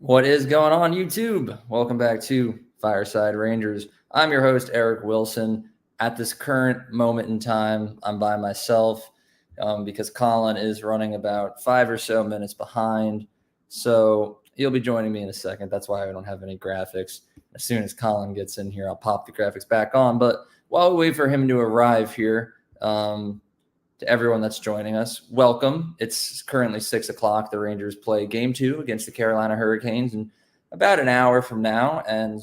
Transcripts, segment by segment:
What is going on, YouTube? Welcome back to Fireside Rangers. I'm your host, Eric Wilson. At this current moment in time, I'm by myself because Colin is running about 5 or so minutes behind. So he'll be joining me in a second. That's why I don't have any graphics. As soon as Colin gets in here, I'll pop the graphics back on. But while we wait for him to arrive here, to everyone that's joining us, welcome. It's currently 6 o'clock. The Rangers play Game 2 against the Carolina Hurricanes in about an hour from now. And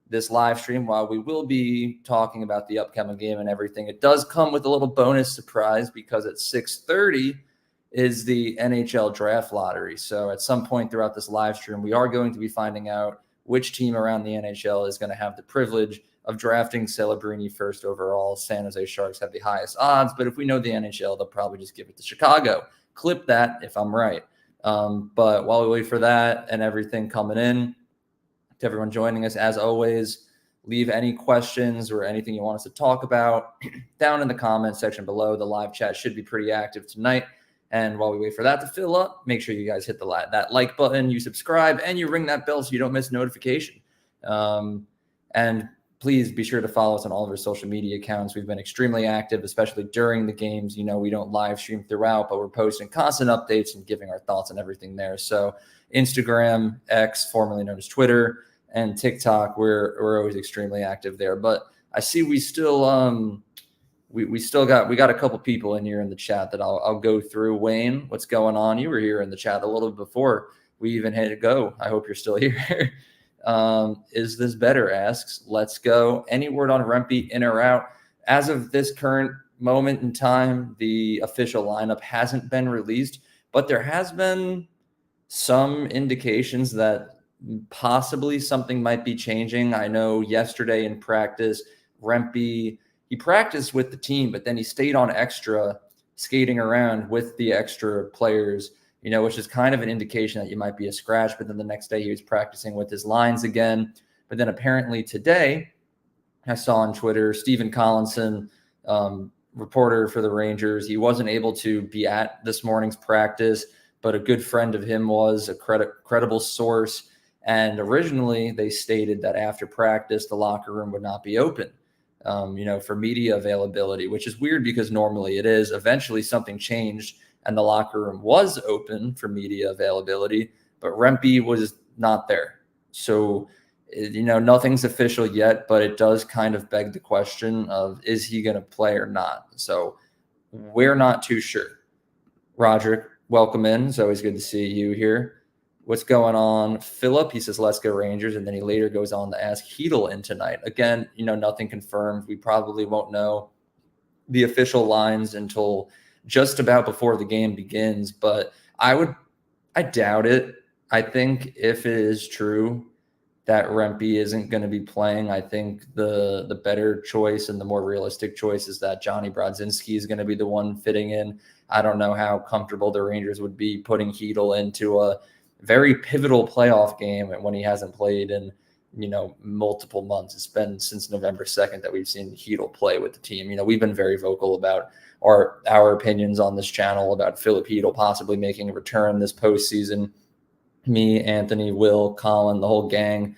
this live stream, while we will be talking about the upcoming game and everything, it does come with a little bonus surprise because at 6:30 is the NHL Draft Lottery. So at some point throughout this live stream, we are going to be finding out which team around the NHL is going to have the privilege of drafting Celebrini first overall. San Jose Sharks have the highest odds, but if we know the NHL, they'll probably just give it to Chicago. Clip that if I'm right. But while we wait for that and everything coming in, to everyone joining us, as always, leave any questions or anything you want us to talk about down in the comments section below. The live chat should be pretty active tonight. And while we wait for that to fill up, make sure you guys hit that like button, you subscribe, and you ring that bell so you don't miss notification. And please be sure to follow us on all of our social media accounts. We've been extremely active, especially during the games. You know, we don't live stream throughout, but we're posting constant updates and giving our thoughts on everything there. So Instagram, X, formerly known as Twitter, and TikTok, we're always extremely active there. But I see we still we got a couple people in here in the chat that I'll go through. Wayne, what's going on? You were here in the chat a little bit before we even hit it go. I hope you're still here. Is this better? Asks. Let's go. Any word on Rempe, in or out? As of this current moment in time, the official lineup hasn't been released, but there has been some indications that possibly something might be changing. I know yesterday in practice, Rempe, he practiced with the team, but then he stayed on extra, skating around with the extra players, you know, which is kind of an indication that you might be a scratch. But then the next day he was practicing with his lines again. But then apparently today, I saw on Twitter, Stephen Collinson, reporter for the Rangers, he wasn't able to be at this morning's practice, but a good friend of him was, a credible source. And originally they stated that after practice, the locker room would not be open, for media availability, which is weird because normally it is. Eventually something changed and the locker room was open for media availability, but Rempe was not there. So, nothing's official yet, but it does kind of beg the question of, is he going to play or not? So we're not too sure. Roderick, welcome in. It's always good to see you here. What's going on? Philip, he says, let's go Rangers. And then he later goes on to ask Hedl in tonight. Again, nothing confirmed. We probably won't know the official lines until just about before the game begins, but I doubt it. I think if it is true that Rempe isn't going to be playing, I think the better choice and the more realistic choice is that Johnny Brodzinski is going to be the one fitting in. I don't know how comfortable the Rangers would be putting Hedl into a very pivotal playoff game when he hasn't played in, multiple months. It's been since November 2nd that we've seen Hedl play with the team. We've been very vocal about our opinions on this channel about Philip Hedl possibly making a return this postseason. Me, Anthony, Will, Colin, the whole gang,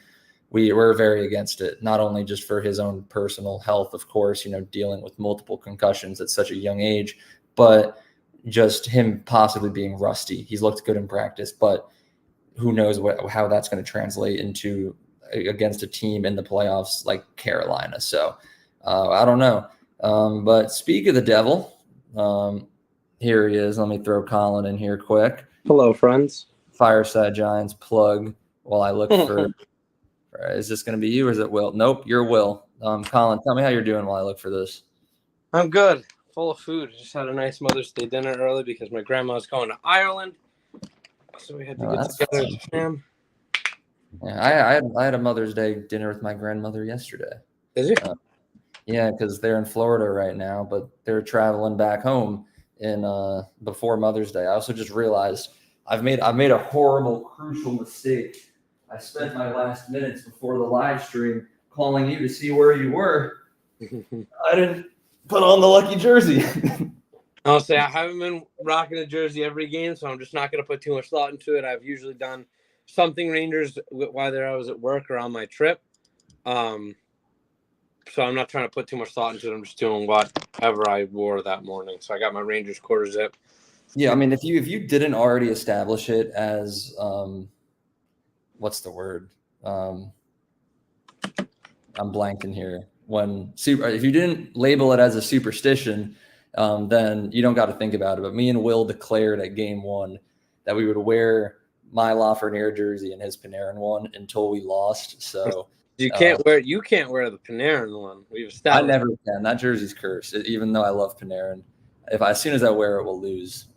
we're very against it, not only just for his own personal health, of course, dealing with multiple concussions at such a young age, but just him possibly being rusty. He's looked good in practice, but who knows how that's going to translate into against a team in the playoffs like Carolina. So I don't know. But speak of the devil, here he is. Let me throw Colin in here quick. Hello, friends. Fireside Giants plug while I look for is this going to be you or is it Will? Nope, you're Will. Colin, tell me how you're doing while I look for this. I'm good. Full of food. Just had a nice Mother's Day dinner early because my grandma's going to Ireland. So we had to get together as a fam. Yeah, I had a Mother's Day dinner with my grandmother yesterday. Did you? Yeah, because they're in Florida right now, but they're traveling back home in before Mother's Day. I also just realized I've made a horrible, crucial mistake. I spent my last minutes before the live stream calling you to see where you were. I didn't put on the lucky jersey. I'll say I haven't been rocking a jersey every game, so I'm just not going to put too much thought into it. I've usually done something Rangers, whether I was at work or on my trip. So I'm not trying to put too much thought into it. I'm just doing whatever I wore that morning. So I got my Rangers quarter zip. Yeah, I mean, if you didn't already establish it as what's the word? I'm blanking here. If you didn't label it as a superstition, then you don't got to think about it. But me and Will declared at game 1 that we would wear my Lafreniere jersey and his Panarin one until we lost. So you can't wear the Panarin one. We've established. I never can. That jersey's cursed. Even though I love Panarin, as soon as I wear it, we'll lose.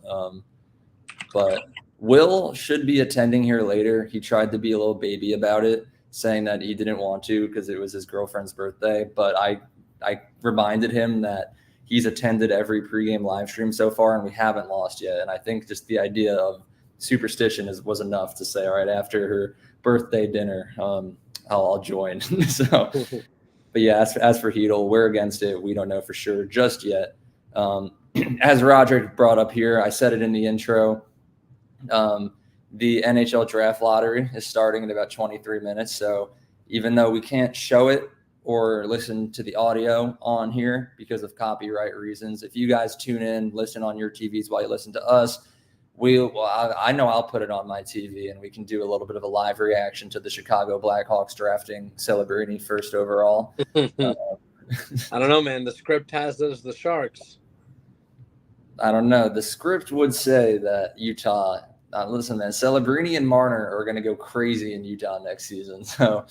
But Will should be attending here later. He tried to be a little baby about it, saying that he didn't want to because it was his girlfriend's birthday. But I reminded him that he's attended every pregame live stream so far, and we haven't lost yet. And I think just the idea of superstition was enough to say, all right, after her birthday dinner, I'll join. So, but yeah, as for Hedel, we're against it. We don't know for sure just yet. As Roderick brought up here, I said it in the intro. The NHL draft lottery is starting in about 23 minutes. So even though we can't show it or listen to the audio on here because of copyright reasons, if you guys tune in, listen on your TVs while you listen to us, I know I'll put it on my TV and we can do a little bit of a live reaction to the Chicago Blackhawks drafting Celebrini first overall. I don't know, man. The script has us the Sharks. I don't know. The script would say that Utah. Listen, man, Celebrini and Marner are going to go crazy in Utah next season. So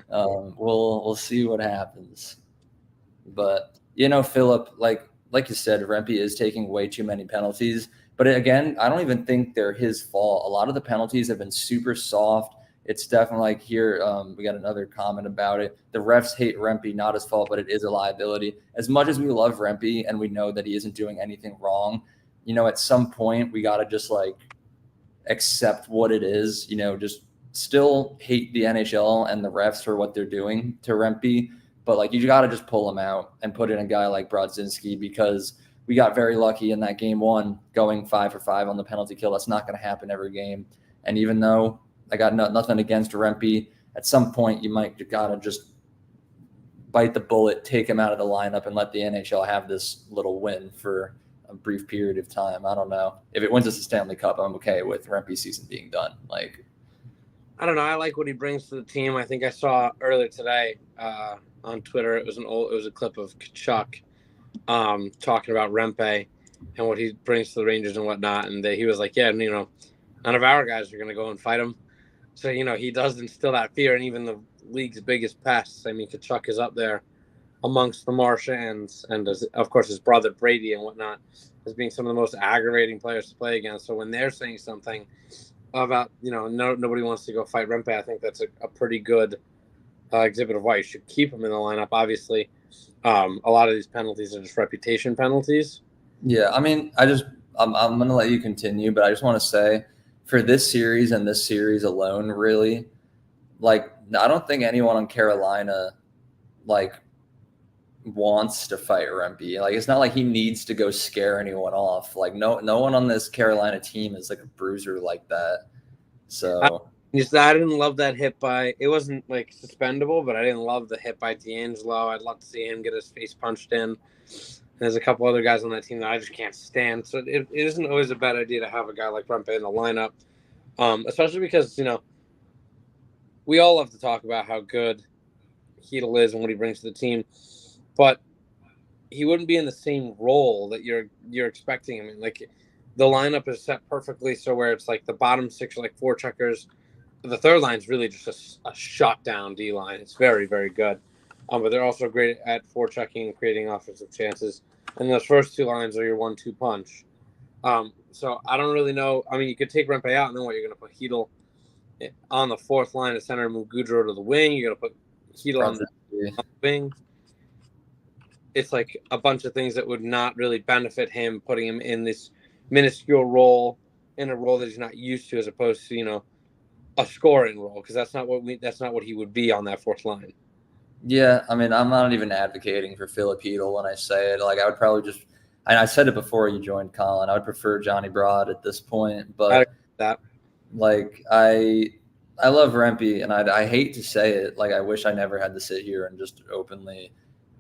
we'll see what happens. But Philip, like you said, Rempe is taking way too many penalties. But again, I don't even think they're his fault. A lot of the penalties have been super soft. It's definitely like here, we got another comment about it. The refs hate Rempe, not his fault, but it is a liability. As much as we love Rempe and we know that he isn't doing anything wrong, at some point we got to just accept what it is, just still hate the NHL and the refs for what they're doing to Rempe. But you got to just pull him out and put in a guy like Brodzinski because we got very lucky in that game 1 going 5 for 5 on the penalty kill. That's not going to happen every game. And even though I got nothing against Rempe, at some point you might got to just bite the bullet, take him out of the lineup, and let the NHL have this little win for a brief period of time. I don't know. If it wins us a Stanley Cup, I'm okay with Rempe's season being done. I don't know. I like what he brings to the team. I think I saw earlier today on Twitter. It was a clip of Kachuk talking about Rempe and what he brings to the Rangers and whatnot. And he was like, yeah, none of our guys are going to go and fight him. So, he does instill that fear. And even the league's biggest pests, Kachuk is up there amongst the Martians and of course his brother Brady and whatnot as being some of the most aggravating players to play against. So when they're saying something about, nobody wants to go fight Rempe, I think that's a pretty good exhibit of why you should keep him in the lineup. Obviously, a lot of these penalties are just reputation penalties. Yeah, I'm going to let you continue, but I just want to say for this series and this series alone, really, I don't think anyone on Carolina, wants to fight Rempe. It's not like he needs to go scare anyone off. No one on this Carolina team is a bruiser like that. So I didn't love that hit by. It wasn't suspendable, but I didn't love the hit by D'Angelo. I'd love to see him get his face punched in. There's a couple other guys on that team that I just can't stand. So it isn't always a bad idea to have a guy like Rempe in the lineup, especially because we all love to talk about how good Hedel is and what he brings to the team. But he wouldn't be in the same role that you're expecting him in. The lineup is set perfectly so where it's the bottom 6 are forecheckers. The third line is really just a shot down D line. It's very, very good. But they're also great at forechecking and creating offensive chances. And those first 2 lines are your 1-2 punch. So I don't really know. You could take Rempe out, and then you're going to put Hedel on the 4th line to center, move Goudreau to the wing. You're going to put Hedel on the wing. It's a bunch of things that would not really benefit him, putting him in this minuscule role, in a role that he's not used to, as opposed to a scoring role, because that's not what he would be on that 4th line. Yeah, I'm not even advocating for Philip Hedel when I say it. I would probably just, and I said it before you joined, Colin, I would prefer Johnny Broad at this point, but I love Rempe, and I hate to say it. Like, I wish I never had to sit here and just openly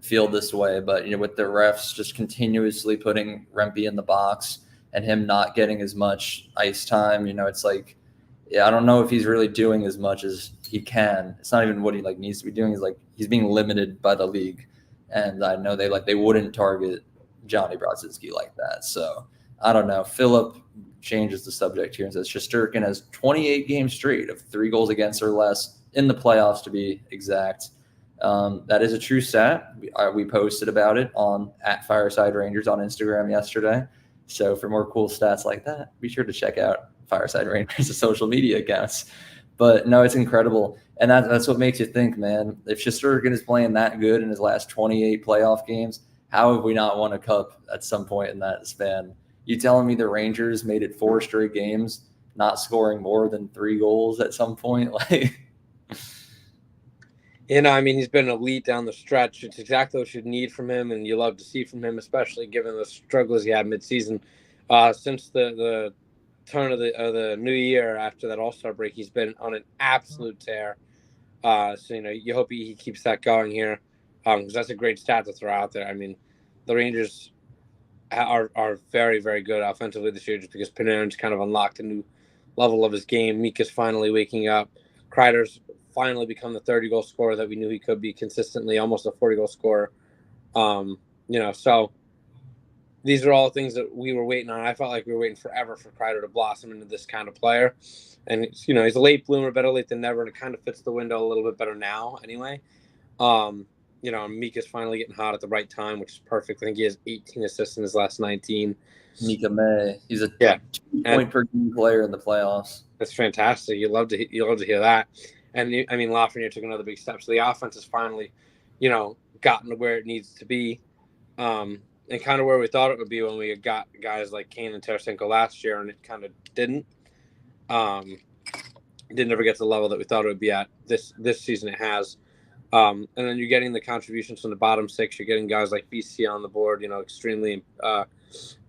feel this way. But, with the refs just continuously putting Rempe in the box and him not getting as much ice time, it's like, yeah, I don't know if he's really doing as much as he can. It's not even what he needs to be doing. He's being limited by the league. And I know they wouldn't target Johnny Brodzinski like that. So I don't know. Philip changes the subject here and says Shesterkin has 28 games straight of 3 goals against or less in the playoffs, to be exact. That is a true stat. We posted about it at Fireside Rangers on Instagram yesterday. So for more cool stats like that, be sure to check out Fireside Rangers' social media accounts. But no, it's incredible. And that's what makes you think, man. If Shesterkin is playing that good in his last 28 playoff games, how have we not won a cup at some point in that span? You telling me the Rangers made it 4 straight games, not scoring more than 3 goals at some point? He's been elite down the stretch. It's exactly what you need from him, and you love to see from him, especially given the struggles he had midseason. Since the turn of the new year after that All-Star break, he's been on an absolute tear. So you hope he keeps that going here, because that's a great stat to throw out there. I mean, the Rangers are very, very good offensively this year, just because Panarin's kind of unlocked a new level of his game. Mika's finally waking up. Kreider's finally become the 30-goal scorer that we knew he could be consistently, almost a 40-goal scorer. So these are all things that we were waiting on. I felt like we were waiting forever for Kreider to blossom into this kind of player. And, he's a late bloomer, better late than never, and it kind of fits the window a little bit better now anyway. Mika's finally getting hot at the right time, which is perfect. I think he has 18 assists in his last 19. Mika May, he's a 2-point per game player in the playoffs. That's fantastic. You love to hear that. And Lafreniere took another big step. So the offense has finally, gotten to where it needs to be, and kind of where we thought it would be when we got guys like Kane and Tarasenko last year, and it kind of didn't. Didn't ever get to the level that we thought it would be at. This season it has. And then you're getting the contributions from the bottom 6. You're getting guys like BC on the board, extremely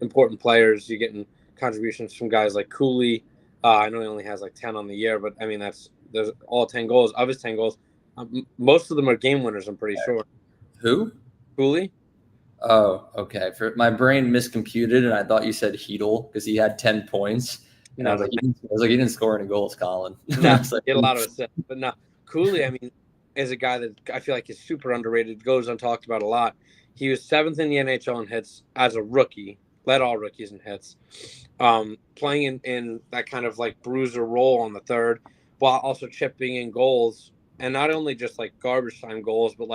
important players. You're getting contributions from guys like Cooley. I know he only has 10 on the year, but there's all 10 goals. Of his 10 goals, most of them are game winners, I'm pretty sure. Who? Cooley? Oh, okay. My brain miscomputed, and I thought you said Heedle because he had 10 points. And I was like, he didn't score any goals, Colin. No, he had a lot of assists. But no, Cooley, is a guy that I feel like is super underrated, goes untalked about a lot. He was 7th in the NHL in hits as a rookie, led all rookies in hits, playing in that kind of bruiser role on the third, while also chipping in goals, and not only just garbage time goals, but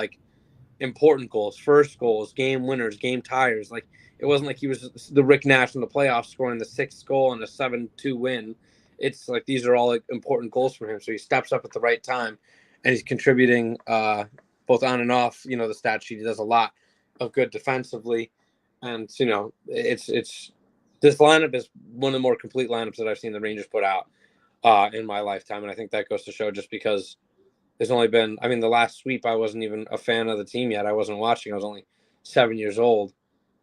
important goals, first goals, game winners, game tires. It wasn't like he was the Rick Nash in the playoffs scoring the 6th goal and a 7-2 win. It's these are all important goals for him. So he steps up at the right time, and he's contributing both on and off. The stat sheet, he does a lot of good defensively, and it's this lineup is one of the more complete lineups that I've seen the Rangers put out in my lifetime, and I think that goes to show just because there's only been the last sweep I wasn't even a fan of the team yet. I wasn't watching. I was only 7 years old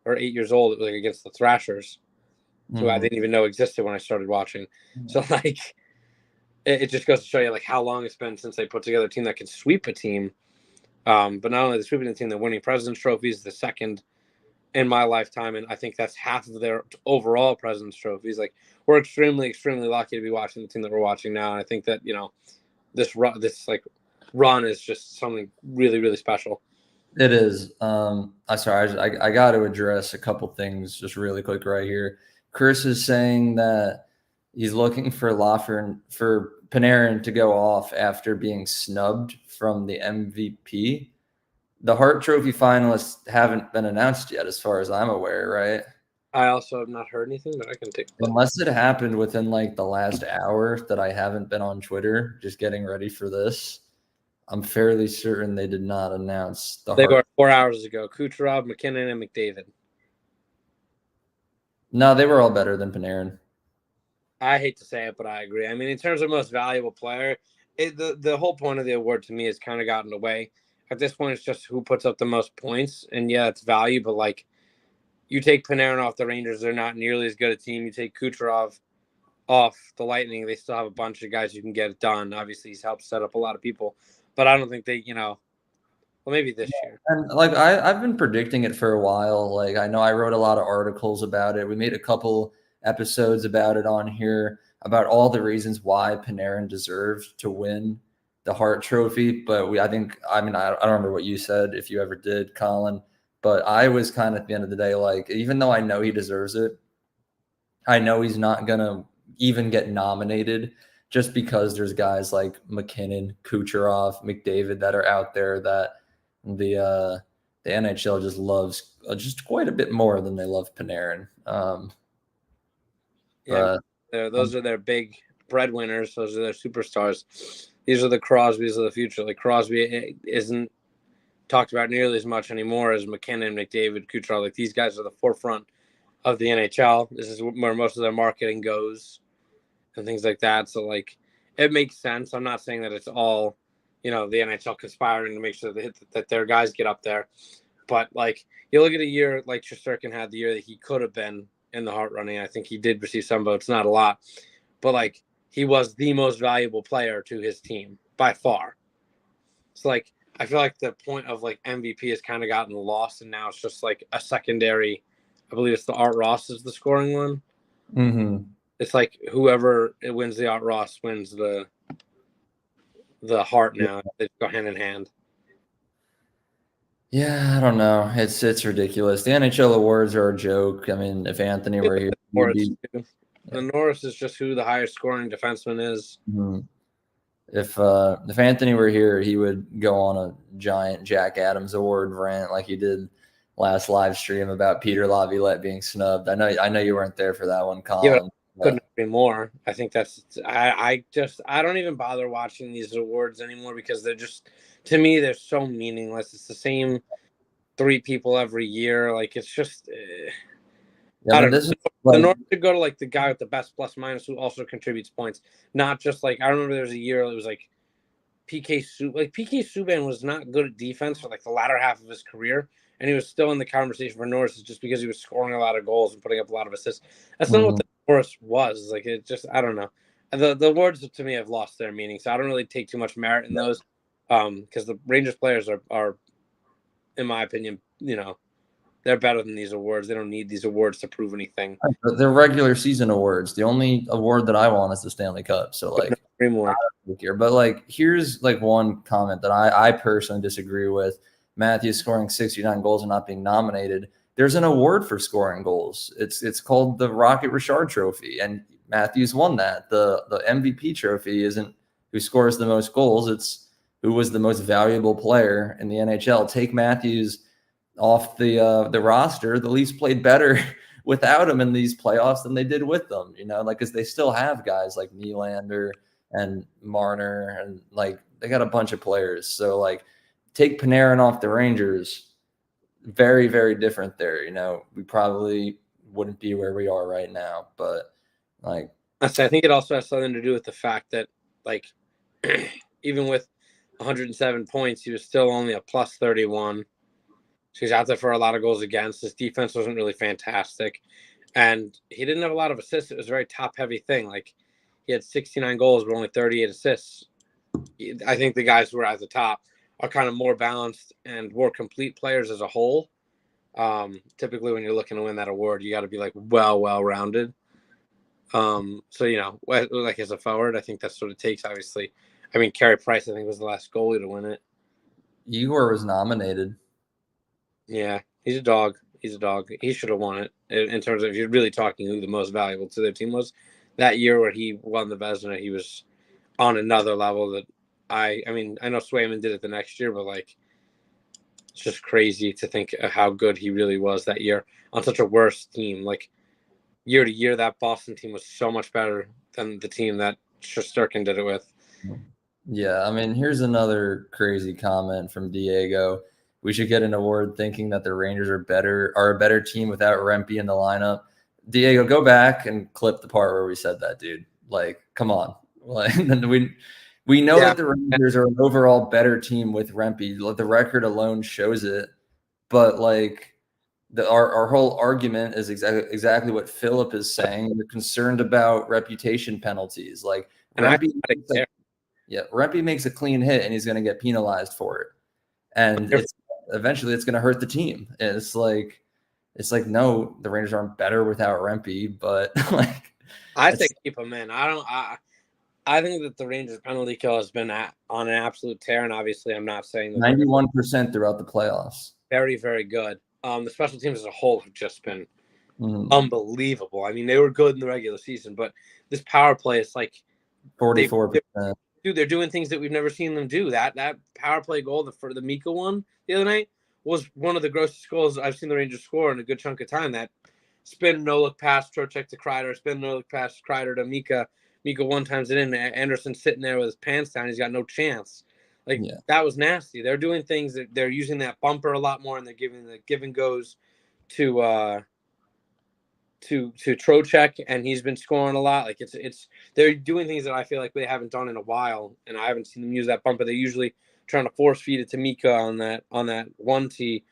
or 8 years old. It was against the Thrashers, who I didn't even know existed when I started watching. So it just goes to show you how long it's been since they put together a team that can sweep a team. But not only the sweeping the team, they're winning President's Trophies, the second in my lifetime, and I think that's half of their overall President's Trophies. We're extremely, extremely lucky to be watching the team that we're watching now, and I think that this run is just something really, really special. It is. I'm sorry. I got to address a couple things just really quick right here. Chris is saying that he's looking for Panarin to go off after being snubbed from the MVP. The Hart Trophy finalists haven't been announced yet, as far as I'm aware, right? I also have not heard anything, but I can take. Unless it happened within the last hour that I haven't been on Twitter, just getting ready for this. I'm fairly certain they did not announce They were 4 hours ago. Kucherov, McKinnon, and McDavid. No, they were all better than Panarin. I hate to say it, but I agree. In terms of most valuable player, the whole point of the award to me has kind of gotten away. At this point, it's just who puts up the most points. And yeah, it's value, but you take Panarin off the Rangers, they're not nearly as good a team. You take Kucherov off the Lightning, they still have a bunch of guys who can get it done. Obviously, he's helped set up a lot of people, but I don't think they, well, maybe this year. And like I've been predicting it for a while. Like I know I wrote a lot of articles about it. We made a couple episodes about it on here about all the reasons why Panarin deserved to win the Hart Trophy. But I don't remember what you said, if you ever did, Colin. But I was kind of at the end of the day, like, even though I know he deserves it, I know he's not gonna even get nominated just because there's guys like McKinnon, Kucherov, McDavid that are out there that the NHL just loves just quite a bit more than they love Panarin. Those are their big breadwinners. Those are their superstars. These are the Crosbys of the future. Like Crosby isn't talked about nearly as much anymore as McKinnon, McDavid, Kucherov. Like these guys are the forefront of the NHL. This is where most of their marketing goes and things like that. So like it makes sense. I'm not saying that it's all, the NHL conspiring to make sure that their guys get up there. But like you look at a year like Shesterkin had the year that he could have been in the Hart running. I think he did receive some votes, not a lot, but like he was the most valuable player to his team by far. So like I feel like the point of like MVP has kind of gotten lost, and now it's just like a secondary. I believe it's the Art Ross is the scoring one. Mm-hmm. It's like whoever wins the Art Ross wins the Hart now. They go hand in hand. Yeah, I don't know. It's ridiculous. The NHL awards are a joke. I mean, if Anthony were here, the Norris is just who the highest scoring defenseman is. Mm-hmm. If Anthony were here, he would go on a giant Jack Adams award rant like he did last live stream about Peter Laviolette being snubbed. I know you weren't there for that one, Colin. Yeah, couldn't agree more. I think that's I don't even bother watching these awards anymore because they're just, to me, they're so meaningless. It's the same 3 people every year. Like it's just I don't know. The North should go to like the guy with the best plus minus who also contributes points, not just like I remember there was a year it was like PK Subban was not good at defense for like the latter half of his career, and he was still in the conversation for Norris just because he was scoring a lot of goals and putting up a lot of assists. That's not what the Norris was. Like it just, I don't know. The awards to me have lost their meaning, so I don't really take too much merit in those because the Rangers players are, in my opinion, they're better than these awards. They don't need these awards to prove anything. They're regular season awards. The only award that I want is the Stanley Cup. So like, but like, here's like one comment that I personally disagree with. Matthews scoring 69 goals and not being nominated. There's an award for scoring goals. It's called the Rocket Richard Trophy, and Matthews won that. The MVP trophy isn't who scores the most goals. It's who was the most valuable player in the NHL. Take Matthews off the roster. The Leafs played better without him in these playoffs than they did with them, because they still have guys like Nylander and Marner, and like they got a bunch of players. So like take Panarin off the Rangers, very, very different there. We probably wouldn't be where we are right now, but like I think it also has something to do with the fact that like even with 107 points, he was still only a plus 31. So he's out there for a lot of goals against. His defense wasn't really fantastic. And he didn't have a lot of assists. It was a very top-heavy thing. Like, he had 69 goals, but only 38 assists. I think the guys who are at the top are kind of more balanced and more complete players as a whole. Typically, when you're looking to win that award, you got to be, like, well-rounded. So, like as a forward, I think that's what it takes, obviously. I mean, Carey Price, I think, was the last goalie to win it. Igor was nominated. Yeah, he's a dog. He should have won it in terms of if you're really talking who the most valuable to their team was. That year where he won the Vezina, he was on another level that I know Swayman did it the next year, but like it's just crazy to think of how good he really was that year on such a worse team. Like year to year, that Boston team was so much better than the team that Shesterkin did it with. Yeah, I mean, here's another crazy comment from Diego. We should get an award thinking that the Rangers are a better team without Rempe in the lineup. Diego, go back and clip the part where we said that, dude. Like, come on. Like, we know that the Rangers are an overall better team with Rempe. The record alone shows it. But like, our whole argument is exactly what Philip is saying. They're concerned about reputation penalties. Like And I Rempe makes a clean hit and he's going to get penalized for it, and it's eventually going to hurt the team. And it's like no, the Rangers aren't better without Rempe, but like I say keep him in. I think that the Rangers penalty kill has been on an absolute tear, and obviously I'm not saying that 91% throughout the playoffs. Very, very good. The special teams as a whole have just been unbelievable. I mean, they were good in the regular season, but this power play is like 44%. Dude, they're doing things that we've never seen them do. That power play goal for the Mika one the other night was one of the grossest goals I've seen the Rangers score in a good chunk of time. That spin no-look pass, Trocheck to Kreider, spin no-look pass, Kreider to Mika. Mika one times it in. Anderson sitting there with his pants down. He's got no chance. That was nasty. They're doing things that they're using that bumper a lot more, and they're giving the give and goes to Trocheck, and he's been scoring a lot. Like it's they're doing things that I feel like they haven't done in a while, and I haven't seen them use that bumper. They're usually trying to force feed it to Mika on that 1T,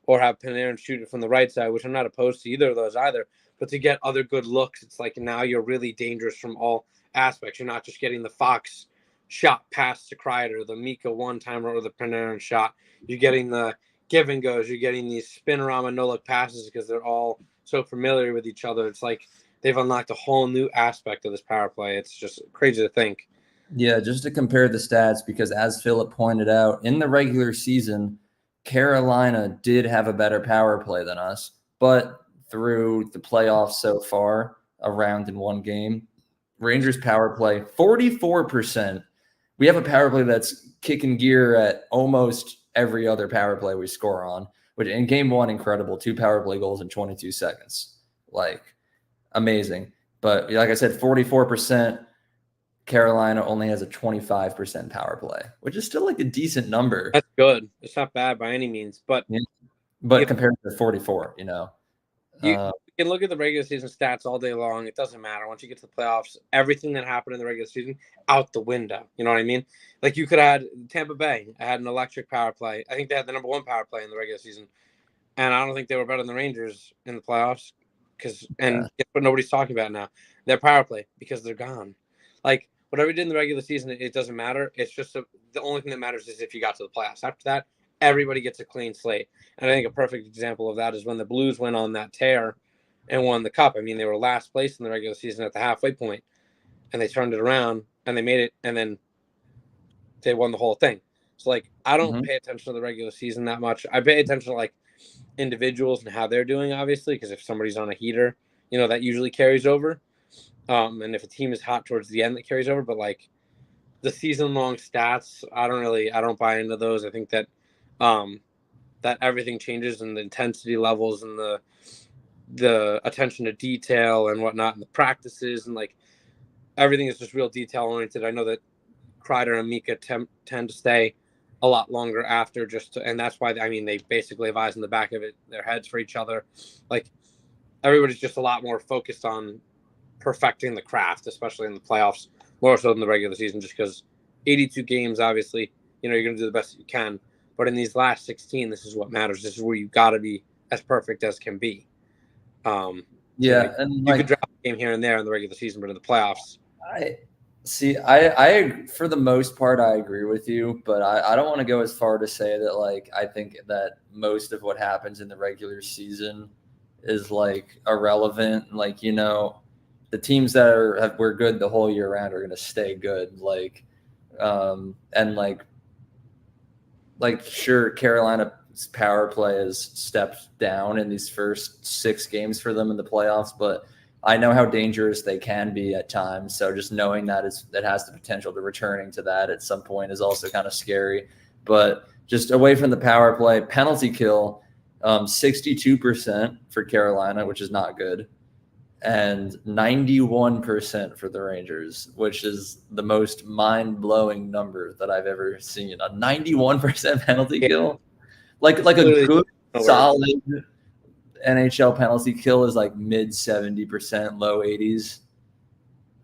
or have Panarin shoot it from the right side, which I'm not opposed to either of those either. But to get other good looks, it's like now you're really dangerous from all aspects. You're not just getting the Fox shot pass to Kreider, the Mika one-timer, or the Panarin shot. You're getting the give and goes. You're getting these spin-around no-look passes because they're all so familiar with each other. It's like they've unlocked a whole new aspect of this power play. It's just crazy to think. Yeah, just to compare the stats, because as Philip pointed out, in the regular season, Carolina did have a better power play than us, but through the playoffs so far, a round in one game, Rangers power play 44%. We have a power play that's kicking gear at almost every other power play we score on, which in game one, incredible. 2 power play goals in 22 seconds. Like, amazing. But like I said, 44%. Carolina only has a 25% power play, which is still like a decent number. That's good. It's not bad by any means, but compared to 44, you can look at the regular season stats all day long. It doesn't matter. Once you get to the playoffs, everything that happened in the regular season out the window. You know what I mean? Like you could have had Tampa Bay. I had an electric power play. I think they had the number 1 power play in the regular season, and I don't think they were better than the Rangers in the playoffs. Guess what nobody's talking about now? Their power play, because they're gone. Like whatever you did in the regular season, it doesn't matter. It's just the only thing that matters is if you got to the playoffs. After that, everybody gets a clean slate. And I think a perfect example of that is when the Blues went on that tear and won the Cup. I mean, they were last place in the regular season at the halfway point, and they turned it around and they made it, and then they won the whole thing. So, like, I don't pay attention to the regular season that much. I pay attention to, like, individuals and how they're doing, obviously, because if somebody's on a heater, that usually carries over. And if a team is hot towards the end, that carries over. But, like, the season-long stats, I don't buy into those. I think that that everything changes in the intensity levels and the attention to detail and whatnot, and the practices, and like everything is just real detail oriented. I know that Kreider and Mika tend to stay a lot longer after, and that's why they basically have eyes in the back of their heads for each other. Like everybody's just a lot more focused on perfecting the craft, especially in the playoffs, more so than the regular season, just because 82 games, obviously, you're going to do the best that you can. But in these last 16, this is what matters. This is where you got to be as perfect as can be. And you could drop a game here and there in the regular season, but in the playoffs, I for the most part I agree with you, but I don't want to go as far to say that like I think that most of what happens in the regular season is like irrelevant. Like the teams that were good the whole year round are going to stay good. Like and like sure, Carolina's power play has stepped down in these first 6 games for them in the playoffs, but I know how dangerous they can be at times. So just knowing that that has the potential to returning to that at some point is also kind of scary. But just away from the power play, penalty kill, 62% for Carolina, which is not good, and 91% for the Rangers, which is the most mind-blowing number that I've ever seen. A 91% penalty kill, like a good solid NHL penalty kill is like mid 70%, low 80s.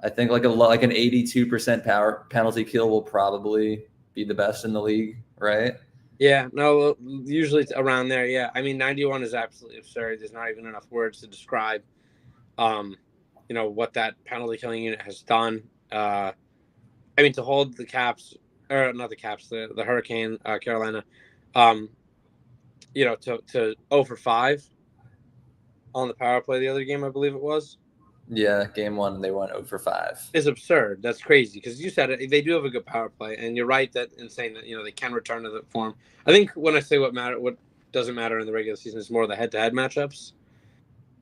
I think like an 82% power penalty kill will probably be the best in the league, right? Yeah, no, usually it's around there. Yeah, I mean, 91 is absolutely absurd. There's not even enough words to describe, um, what that penalty killing unit has done. I mean, to hold the Caps, or not the Caps, the Hurricane, Carolina, um, to 0 for 5 on the power play the other game, I believe it was, Yeah, game one they went 0 for 5. is absurd. That's crazy because you said it, they do have a good power play, and you're right that in saying that they can return to the form. I think when I say what doesn't matter in the regular season is more the head-to-head matchups.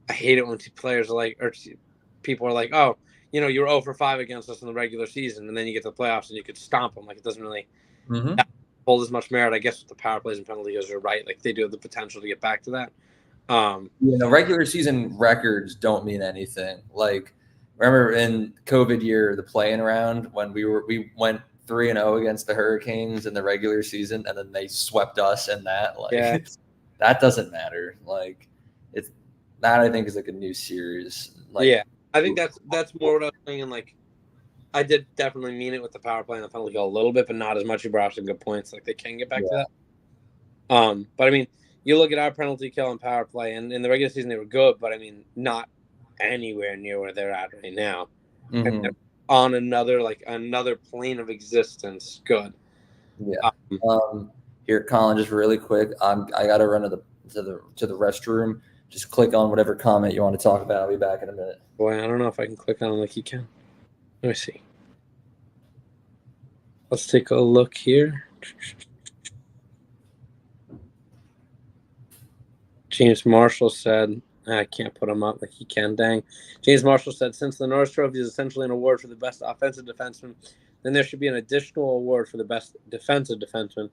I hate it when players are like, or people are like, oh, you're 0 for 5 against us in the regular season, and then you get to the playoffs and you could stomp them. Like, it doesn't really Mm-hmm. hold as much merit. I guess with the power plays and penalties, you're right. Like, they do have the potential to get back to that. Regular season records don't mean anything. Like, remember in COVID year, the playing round when we went 3-0 against the Hurricanes in the regular season, and then they swept us in that. Like, Yeah. that doesn't matter. Like, it's that I think is like a new series. Like, Yeah. I think that's more what I was saying. Like, I did definitely mean it with the power play and the penalty kill a little bit, but not as much. You brought up some good points. Like, they can get back to yeah. that. But I mean, you look at our penalty kill and power play, and in the regular season they were good, but I mean, not anywhere near where they're at right now. And Mm-hmm. they're on another plane of existence. Good. Yeah. Here, Colin, just really quick. I got to run to the restroom. Just click on whatever comment you want to talk about. I'll be back in a minute. Boy, I don't know if I can click on it like you can. Let me see. Let's take a look here. James Marshall said, I can't put him up like he can, dang. James Marshall said, since the Norris Trophy is essentially an award for the best offensive defenseman, then there should be an additional award for the best defensive defenseman.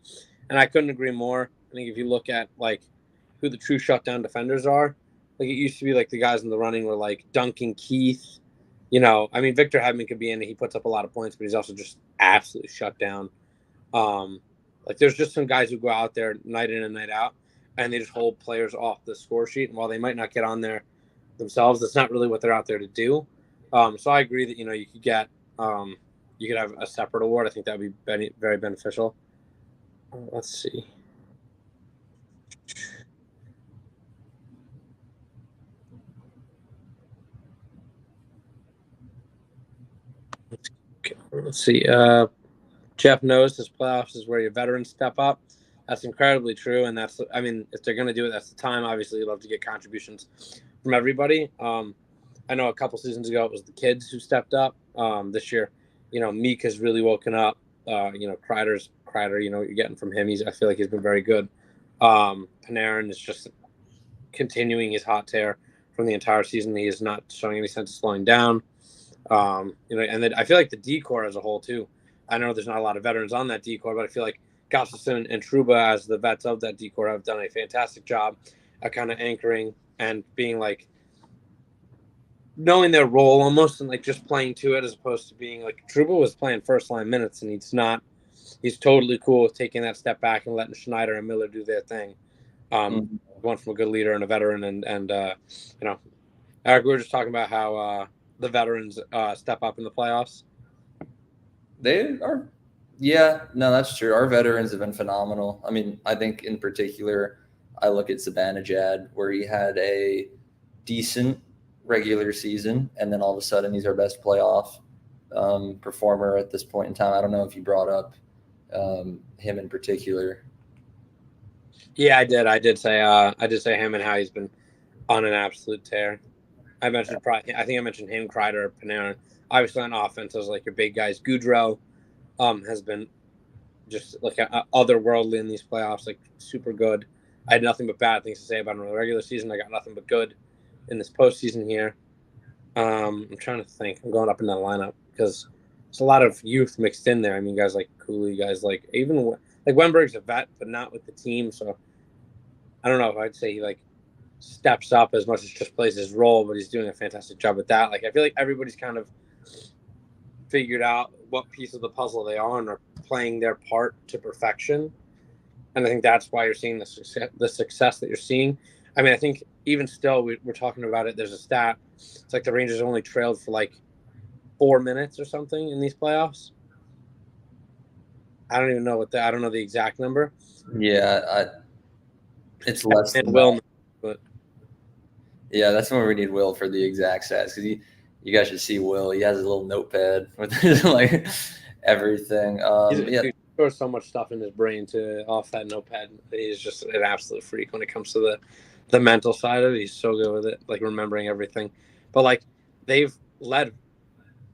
And I couldn't agree more. I think if you look at, like, who the true shutdown defenders are, like, it used to be, like, the guys in the running were, like, Duncan Keith. I mean, Victor Hedman could be in it. He puts up a lot of points, but he's also just absolutely shut down. Like, there's just some guys who go out there night in and night out, and they just hold players off the score sheet. And while they might not get on there themselves, that's not really what they're out there to do. So I agree that you could get you could have a separate award. I think that would be very beneficial. Let's see. Let's see. Jeff knows this playoffs is where your veterans step up. That's incredibly true, and I mean, if they're going to do it, that's the time. Obviously, you'd love to get contributions from everybody. I know a couple seasons ago it was the kids who stepped up. This year, Meek has really woken up. Kreider, you're getting from him. I feel like he's been very good. Panarin is just continuing his hot tear from the entire season. He is not showing any sense of slowing down. And then I feel like the decor as a whole too. I know there's not a lot of veterans on that decor, but I feel like Gustafsson and Trouba, as the vets of that decor, have done a fantastic job at kind of anchoring and being like knowing their role almost and like just playing to it as opposed to being like Trouba was playing first line minutes and he's totally cool with taking that step back and letting Schneider and Miller do their thing. One from a good leader and a veteran and Eric, we were just talking about how the veterans step up in the playoffs. They are, yeah, no, that's true. Our veterans have been phenomenal. I mean, I think in particular, I look at Zibanejad, where he had a decent regular season, and then all of a sudden he's our best playoff performer at this point in time. I don't know if you brought up him in particular. Yeah, I did. I did say him and how he's been on an absolute tear. I think I mentioned him, Kreider, Panarin. Obviously on offense, those like your big guys. Goudreau has been just like otherworldly in these playoffs, like super good. I had nothing but bad things to say about him in the regular season. I got nothing but good in this postseason here. I'm trying to think. I'm going up and down the lineup because there's a lot of youth mixed in there. I mean, guys like Cooley, guys like even like Wenberg's a vet, but not with the team. So I don't know if I'd say he like steps up as much as just plays his role, but he's doing a fantastic job with that. Like I feel like everybody's kind of figured out what piece of the puzzle they are and are playing their part to perfection. And I think that's why you're seeing the success that you're seeing. I mean, I think even still, we're talking about it. There's a stat. It's like the Rangers only trailed for like 4 minutes or something in these playoffs. I don't even know I don't know the exact number. Yeah, it's less And than Will, that. but Yeah, that's when we need Will for the exact stats because you guys should see Will. He has a little notepad with his like everything. he stores so much stuff in his brain to off that notepad. He's just an absolute freak when it comes to the mental side of it. He's so good with it, like remembering everything. But like they've led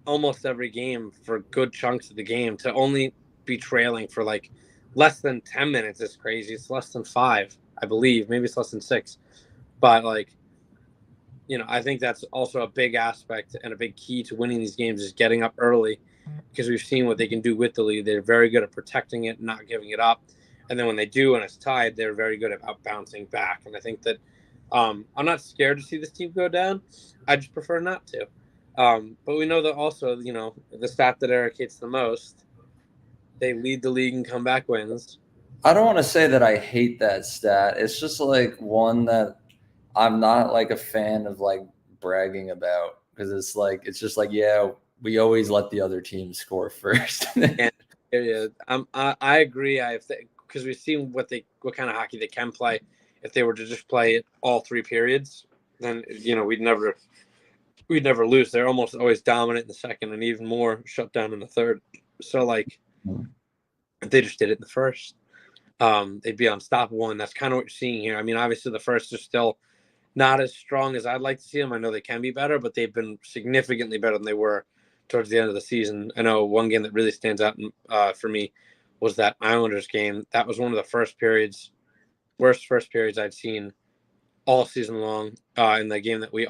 almost every game for good chunks of the game to only be trailing for like less than 10 minutes is crazy. It's less than 5, I believe. Maybe it's less than 6. But like, I think that's also a big aspect and a big key to winning these games is getting up early because we've seen what they can do with the lead. They're very good at protecting it, not giving it up. And then when they do and it's tied, they're very good about bouncing back. And I think that I'm not scared to see this team go down. I just prefer not to. But we know that also, the stat that Eric hates the most, they lead the league in comeback wins. I don't want to say that I hate that stat. It's just like one that I'm not like a fan of like bragging about because it's just like yeah, we always let the other team score first. And I agree. Because we've seen what kind of hockey they can play. If they were to just play it all 3 periods, then we'd never lose. They're almost always dominant in the second and even more shut down in the third. So like if they just did it in the first, they'd be unstoppable. And that's kind of what you're seeing here. I mean, obviously the first are still not as strong as I'd like to see them. I know they can be better, but they've been significantly better than they were towards the end of the season. I know one game that really stands out for me was that Islanders game. That was one of the worst first periods I'd seen all season long. In the game that we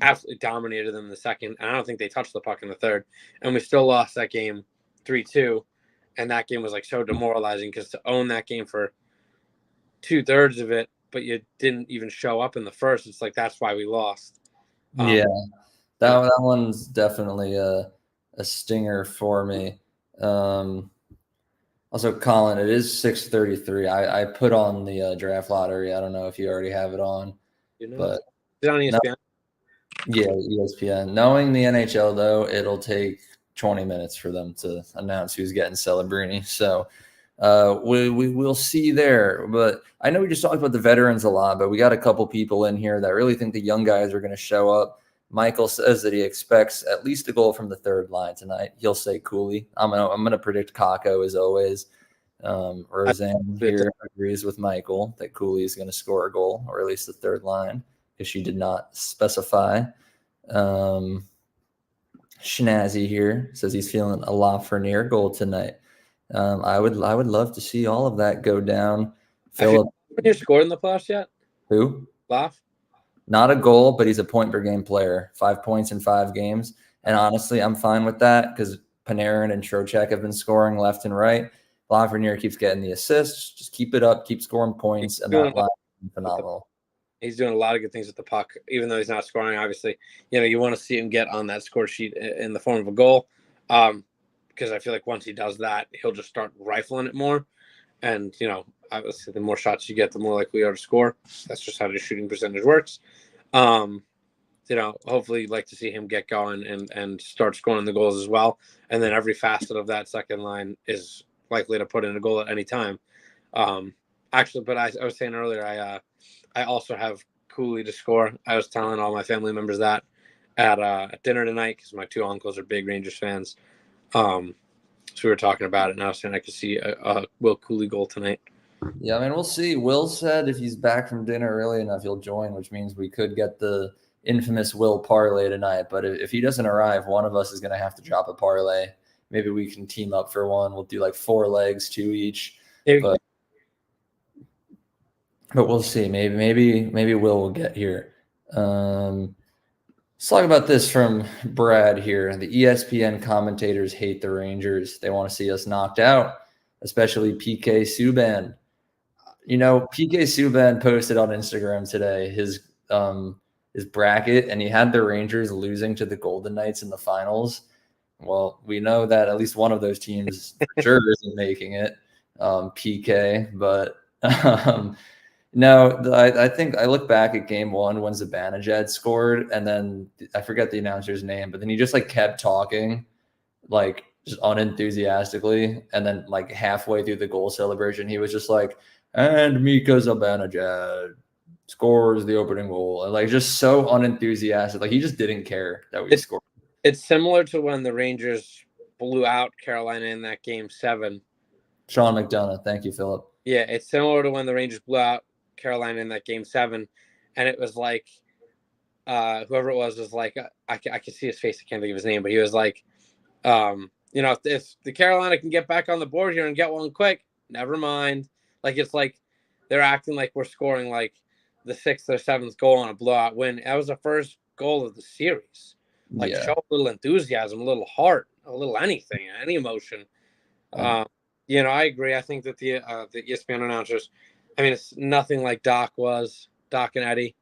absolutely dominated them in the second, and I don't think they touched the puck in the third, and we still lost that game 3-2. And that game was like so demoralizing because to own that game for 2/3 of it, but you didn't even show up in the first. It's like that's why we lost. Yeah, that one's definitely a stinger for me. Also, Colin, it is 6:33. I put on the draft lottery. I don't know if you already have it on, but Is it on ESPN? Yeah, ESPN. Knowing the NHL though, it'll take 20 minutes for them to announce who's getting Celebrini. So we will see there. But I know we just talked about the veterans a lot, but we got a couple people in here that really think the young guys are going to show up. Michael says that he expects at least a goal from the third line tonight. He'll say Cooley. I'm gonna predict Kako as always. Roseanne here agrees with Michael that Cooley is going to score a goal, or at least the third line, because she did not specify. Schnazzy here says he's feeling a Lafreniere goal tonight. I would love to see all of that go down. Philip, you scored in the playoffs yet? Who? Laf? Not a goal, but he's a point per game player. 5 points in 5 games. And honestly, I'm fine with that because Panarin and Trocheck have been scoring left and right. Lafreniere keeps getting the assists. Just keep it up. Keep scoring points. And that line is phenomenal. He's doing a lot of good things with the puck, even though he's not scoring. Obviously, you want to see him get on that score sheet in the form of a goal, because I feel like once he does that, he'll just start rifling it more. And obviously, the more shots you get, the more likely you are to score. That's just how the shooting percentage works. Hopefully, you'd like to see him get going and start scoring the goals as well. And then every facet of that second line is likely to put in a goal at any time. Actually, but I was saying earlier, I also have Cooley to score. I was telling all my family members that at dinner tonight because my 2 uncles are big Rangers fans. So we were talking about it, and I was saying I could see a Will Cooley goal tonight. Yeah, I mean, we'll see. Will said if he's back from dinner early enough, he'll join, which means we could get the infamous Will parlay tonight. But if he doesn't arrive, one of us is going to have to drop a parlay. Maybe we can team up for one. We'll do like 4 legs, 2 each. But we'll see. Maybe Will will get here. Let's talk about this from Brad here. The ESPN commentators hate the Rangers. They want to see us knocked out, especially PK Subban. PK Subban posted on Instagram today his bracket, and he had the Rangers losing to the Golden Knights in the finals. Well, we know that at least one of those teams for sure isn't making it, PK. But no, I think I look back at game 1 when Zibanejad scored, and then I forget the announcer's name, but then he just kept talking just unenthusiastically. And then like halfway through the goal celebration, he was just like, and Mika Zibanejad scores the opening goal. And like just so unenthusiastic. Like he just didn't care that we scored. It's similar to when the Rangers blew out Carolina in that game 7. Sean McDonough. Thank you, Philip. Yeah, it's similar to when the Rangers blew out Carolina in that game 7. And it was like, whoever it was like, I can see his face. I can't think of his name, but he was like, if the Carolina can get back on the board here and get one quick, never mind. Like, it's like they're acting like we're scoring like the 6th or 7th goal on a blowout win. That was the first goal of the series. Like, show a little enthusiasm, a little heart, a little anything, any emotion. I agree. I think that the ESPN announcers, I mean, it's nothing like Doc and Eddie.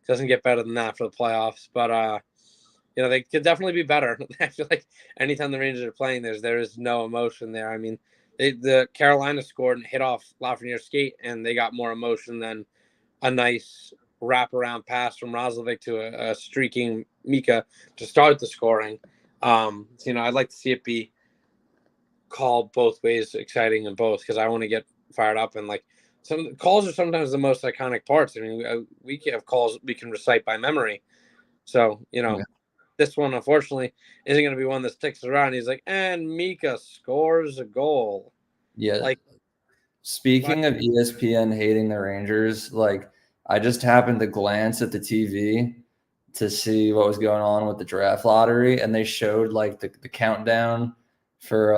Doesn't get better than that for the playoffs, but they could definitely be better. I feel like anytime the Rangers are playing, there is no emotion there. I mean, the Carolina scored and hit off Lafreniere's skate, and they got more emotion than a nice wraparound pass from Roslovic to a streaking Mika to start the scoring. I'd like to see it be called both ways, exciting in both, because I want to get fired up. And like some calls are sometimes the most iconic parts. I mean, we have calls we can recite by memory. So, This one, unfortunately, isn't going to be one that sticks around. He's like, and Mika scores a goal. Yeah. Like, speaking of ESPN hating the Rangers, like I just happened to glance at the TV to see what was going on with the draft lottery, and they showed like the countdown for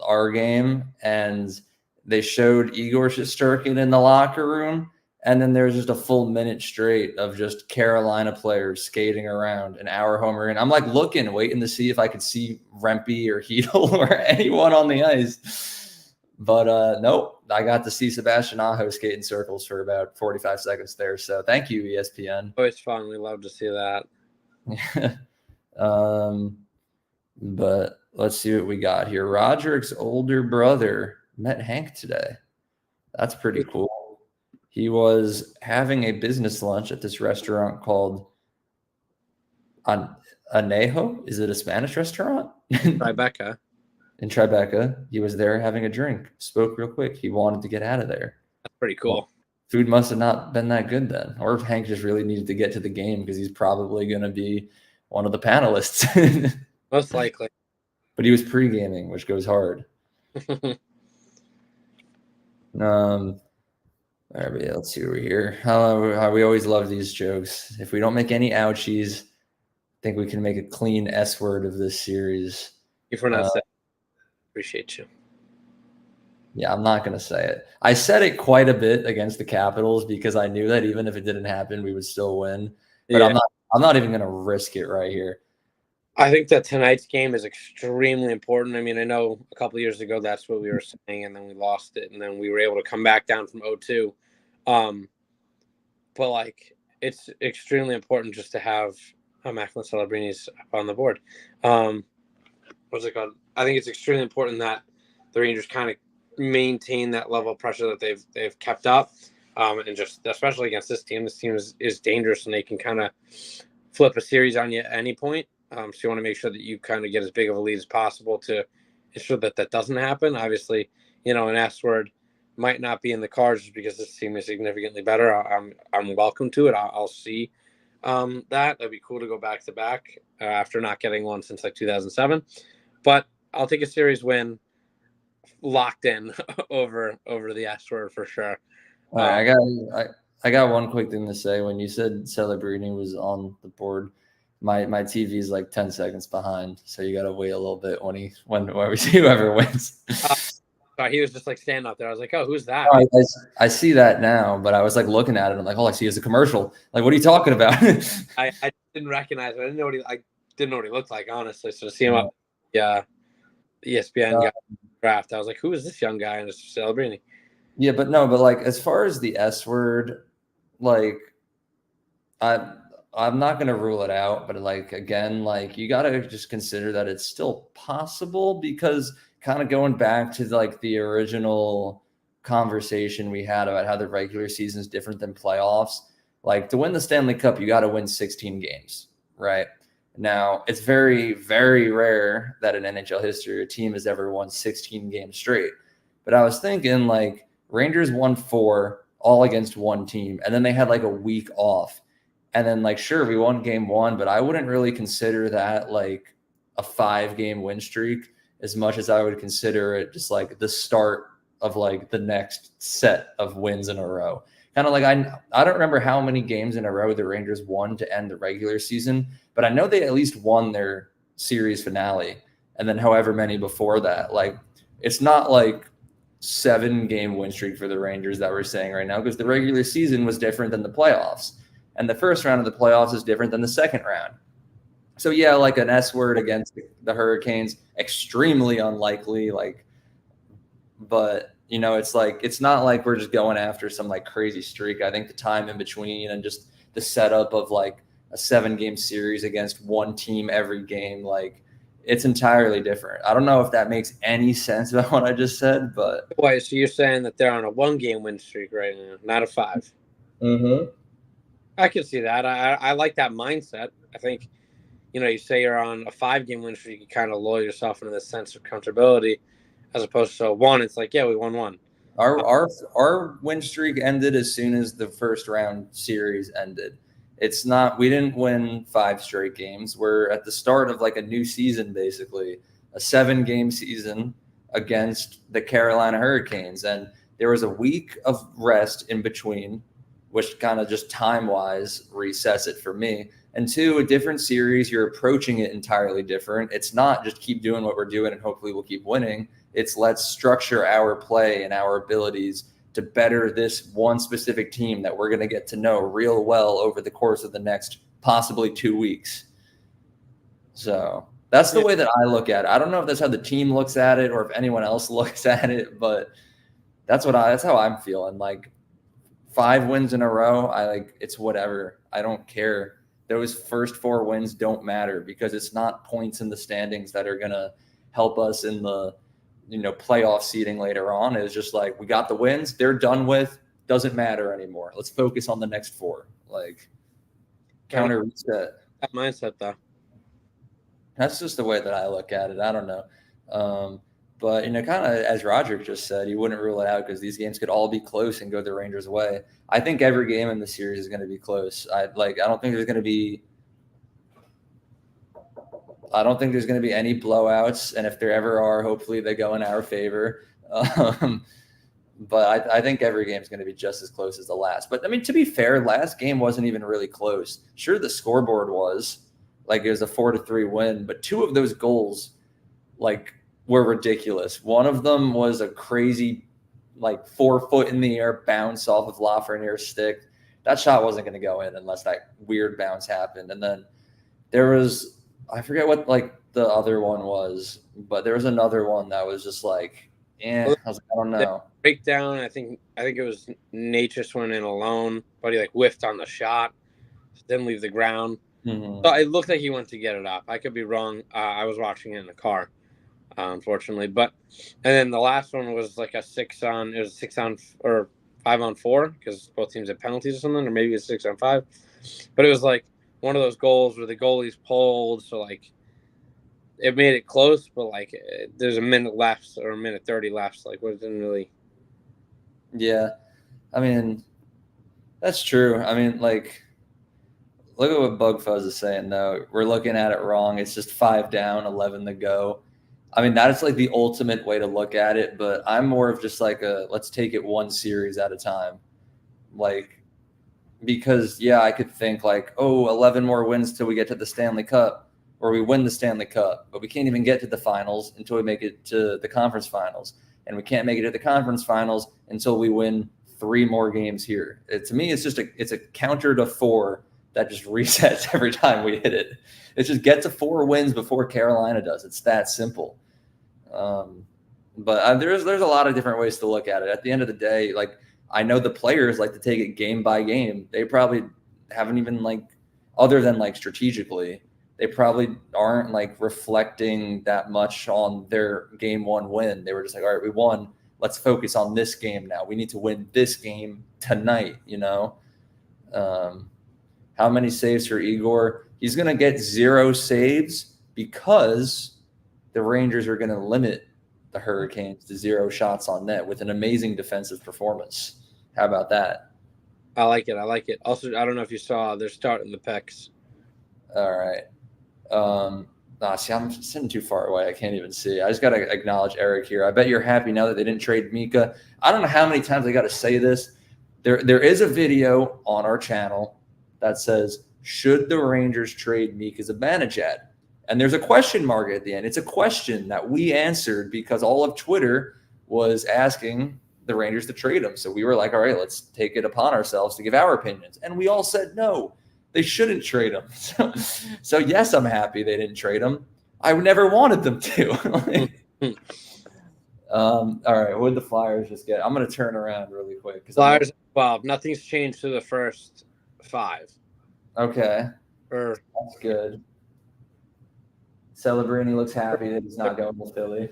our game, and they showed Igor Shesterkin in the locker room. And then there's just a full minute straight of just Carolina players skating around an hour homer. And I'm like waiting to see if I could see Rempe or Hedel or anyone on the ice. But nope, I got to see Sebastian Aho skate in circles for about 45 seconds there. So thank you, ESPN. Always fun. We love to see that. But let's see what we got here. Roderick's older brother met Hank today. That's pretty cool. He was having a business lunch at this restaurant called Anejo. Is it a Spanish restaurant? Tribeca. In Tribeca. He was there having a drink. Spoke real quick. He wanted to get out of there. That's pretty cool. Well, food must have not been that good then. Or if Hank just really needed to get to the game because he's probably going to be one of the panelists. Most likely. But he was pre-gaming, which goes hard. All right, let's see over here. How we always love these jokes. If we don't make any ouchies, I think we can make a clean S word of this series. If we're not saying, appreciate you. Yeah, I'm not going to say it. I said it quite a bit against the Capitals because I knew that even if it didn't happen, we would still win. But yeah. I'm not even going to risk it right here. I think that tonight's game is extremely important. I mean, I know a couple of years ago that's what we were saying, and then we lost it, and then we were able to come back down from 0-2. But like, it's extremely important just to have Macklin Celebrini's up on the board. What's it called? I think it's extremely important that the Rangers kind of maintain that level of pressure that they've kept up, and just especially against this team. This team is dangerous, and they can kind of flip a series on you at any point. So you want to make sure that you kind of get as big of a lead as possible to ensure that doesn't happen. Obviously, an S word might not be in the cards just because this team is significantly better. I'm welcome to it. I'll see that. That'd be cool to go back to back after not getting one since like 2007. But I'll take a series win locked in over the S word for sure. All right, I got one quick thing to say. When you said Celebrini was on the board, my TV is like 10 seconds behind, so you got to wait a little bit when we see whoever wins. He was just like standing up there. I was like, "Oh, who's that?" I see that now, but I was like looking at it. I'm like, all I see is a commercial. Like, what are you talking about? I didn't recognize him. I didn't know what he looked like, honestly. So to see him up, ESPN draft, I was like, "Who is this young guy?" And it's Celebrini. Yeah, but like as far as the S word, like I'm not going to rule it out, but like, again, like you got to just consider that it's still possible because kind of going back to like the original conversation we had about how the regular season is different than playoffs, like to win the Stanley Cup, you got to win 16 games, right? Now, it's very, very rare that in NHL history a team has ever won 16 games straight. But I was thinking, like, Rangers won 4 all against one team, and then they had like a week off. And then, like, sure, we won game 1, but I wouldn't really consider that like a 5-game win streak as much as I would consider it just like the start of like the next set of wins in a row. Kind of like I don't remember how many games in a row the Rangers won to end the regular season, but I know they at least won their series finale, and then however many before that. Like, it's not like 7-game win streak for the Rangers that we're saying right now, because the regular season was different than the playoffs, and the first round of the playoffs is different than the second round. So yeah, like an S word against the Hurricanes, extremely unlikely. Like, but it's like, it's not like we're just going after some like crazy streak. I think the time in between and just the setup of like a 7-game series against one team every game, like, it's entirely different. I don't know if that makes any sense about what I just said, but Wait, so you're saying that they're on a 1-game win streak right now, not a 5? mm-hmm. I can see that. I like that mindset. I think, you say you're on a 5-game win streak, you kind of lull yourself into this sense of comfortability, as opposed to 1. It's like, yeah, we won 1. Our win streak ended as soon as the first round series ended. It's not, we didn't win 5 straight games. We're at the start of like a new season, basically a 7-game season against the Carolina Hurricanes. And there was a week of rest in between, which kind of just time-wise resets it for me. And 2, a different series, you're approaching it entirely different. It's not just keep doing what we're doing and hopefully we'll keep winning. It's let's structure our play and our abilities to better this one specific team that we're going to get to know real well over the course of the next possibly 2 weeks. So that's the way that I look at it. I don't know if that's how the team looks at it or if anyone else looks at it, but that's how I'm feeling. Like, 5 wins in a row, it's whatever. I don't care. Those first 4 wins don't matter because it's not points in the standings that are going to help us in the playoff seeding later on. It's just like, we got the wins, they're done with, doesn't matter anymore. Let's focus on the next 4. Like, counter reset. That mindset, though. That's just the way that I look at it. I don't know. But, kind of as Roderick just said, he wouldn't rule it out because these games could all be close and go the Rangers' way. I think every game in the series is going to be close. I don't think there's going to be any blowouts. And if there ever are, hopefully they go in our favor. But I think every game is going to be just as close as the last. But, I mean, to be fair, last game wasn't even really close. Sure, the scoreboard was. Like, it was a 4-3 win. But 2 of those goals, like, were ridiculous. One of them was a crazy, like, 4-foot in the air bounce off of Lafreniere's stick. That shot wasn't going to go in unless that weird bounce happened. And then there was, I forget what, like, the other one was, but there was another one that was just like, I was like, I don't know. Breakdown. I think it was Natchez went in alone, but he like whiffed on the shot, didn't leave the ground. Mm-hmm. So it looked like he went to get it up. I could be wrong. I was watching it in the car, unfortunately. But and then the last one was like a 6-on. It was 6-on or 5-on-4 because both teams had penalties or something, or maybe it's 6-on-5. But it was like one of those goals where the goalie's pulled, so like it made it close, but like there's a minute left or a minute 30 left. So, like, what, it didn't really. Yeah, I mean, that's true. I mean, like, look at what Bugfuzz is saying, though. We're looking at it wrong. It's just 5 down, 11 to go. I mean, that is like the ultimate way to look at it, but I'm more of just like let's take it one series at a time. Like, because, yeah, I could think like, 11 more wins till we get to the Stanley Cup, or we win the Stanley Cup, but we can't even get to the finals until we make it to the conference finals. And we can't make it to the conference finals until we win 3 more games here. To me, it's just it's a counter to 4 that just resets every time we hit it. It's just get to 4 wins before Carolina does. It's that simple. But there's a lot of different ways to look at it. At the end of the day, like, I know the players like to take it game by game. They probably haven't even, like, other than like strategically, they probably aren't like reflecting that much on their game 1 win. They were just like, all right, we won. Let's focus on this game now. We need to win this game tonight, How many saves for Igor? He's going to get 0 saves because the Rangers are going to limit the Hurricanes to 0 shots on net with an amazing defensive performance. How about that? I like it. I like it. Also, I don't know if you saw, they're starting the Pecks. All right. See, I'm sitting too far away. I can't even see. I just got to acknowledge Eric here. I bet you're happy now that they didn't trade Mika. I don't know how many times I got to say this. There is a video on our channel that says, should the Rangers trade Mika Zibanejad? And there's a question mark at the end. It's a question that we answered because all of Twitter was asking the Rangers to trade him. So we were like, all right, let's take it upon ourselves to give our opinions. And we all said no. They shouldn't trade him. So yes, I'm happy they didn't trade him. I never wanted them to. All right, what did the Flyers just get? I'm going to turn around really quick. Flyers 12. Nothing's changed to the first 5. Okay, that's good. Celebrini looks happy that he's not going to Philly.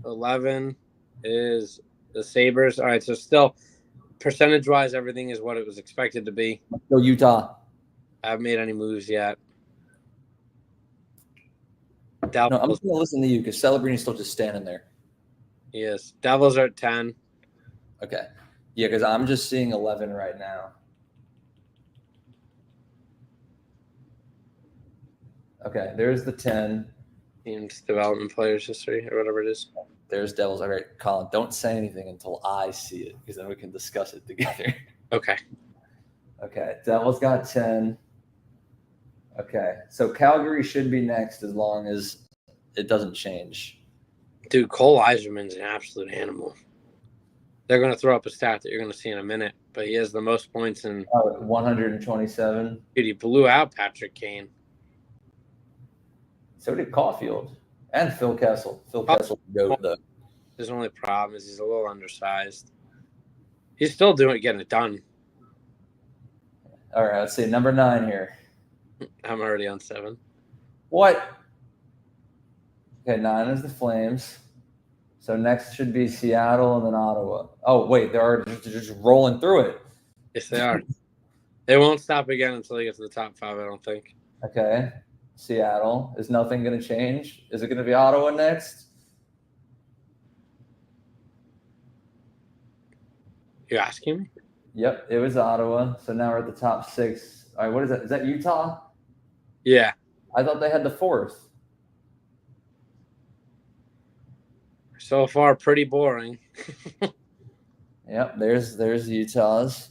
11 is the Sabres. All right, so still percentage-wise, everything is what it was expected to be. Go Utah. I haven't made any moves yet. No, I'm just going to listen to you because Celebrini's still just standing there. Yes, Devils are at 10. Okay. Yeah, because I'm just seeing 11 right now. Okay, there's the 10. Team's development players history or whatever it is. There's Devils. All right, Colin, don't say anything until I see it because then we can discuss it together. Okay. Okay, Devils got 10. Okay, so Calgary should be next as long as it doesn't change. Dude, Cole Eiserman's an absolute animal. They're going to throw up a stat that you're going to see in a minute, but he has the most points in 127. Dude, he blew out Patrick Kane. So did Caulfield and Phil Kessel. Phil Kessel goat though. His only problem is he's a little undersized. He's still getting it done. All right, let's see. Number 9 here. I'm already on 7. What? Okay, 9 is the Flames. So next should be Seattle and then Ottawa. Oh, wait, they're just rolling through it. Yes, they are. They won't stop again until they get to the top 5, I don't think. Okay. Seattle. Is nothing going to change? Is it going to be Ottawa next? You asking me? Yep, it was Ottawa. So now we're at the top 6. All right, what is that? Is that Utah? Yeah. I thought they had the 4th. So far, pretty boring. Yep, there's Utah's.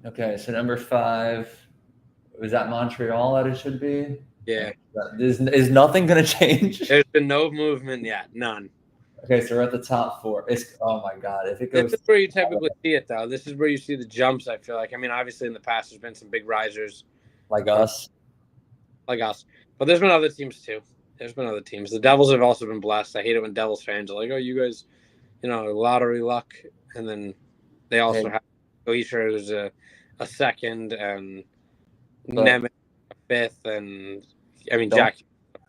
Okay, so number 5. Was that Montreal that it should be? Yeah. Is nothing going to change? There's been no movement yet. None. Okay, so we're at the top 4. Oh, my God. If it goes. This is where you typically see it, though. This is where you see the jumps, I feel like. I mean, obviously, in the past, there's been some big risers. Like us. But there's been other teams, too. There's been other teams. The Devils have also been blessed. I hate it when Devils fans are like, oh, you guys, lottery luck. And then they also have Glacier as a second and Nemeth a 5th. And, I mean, Jack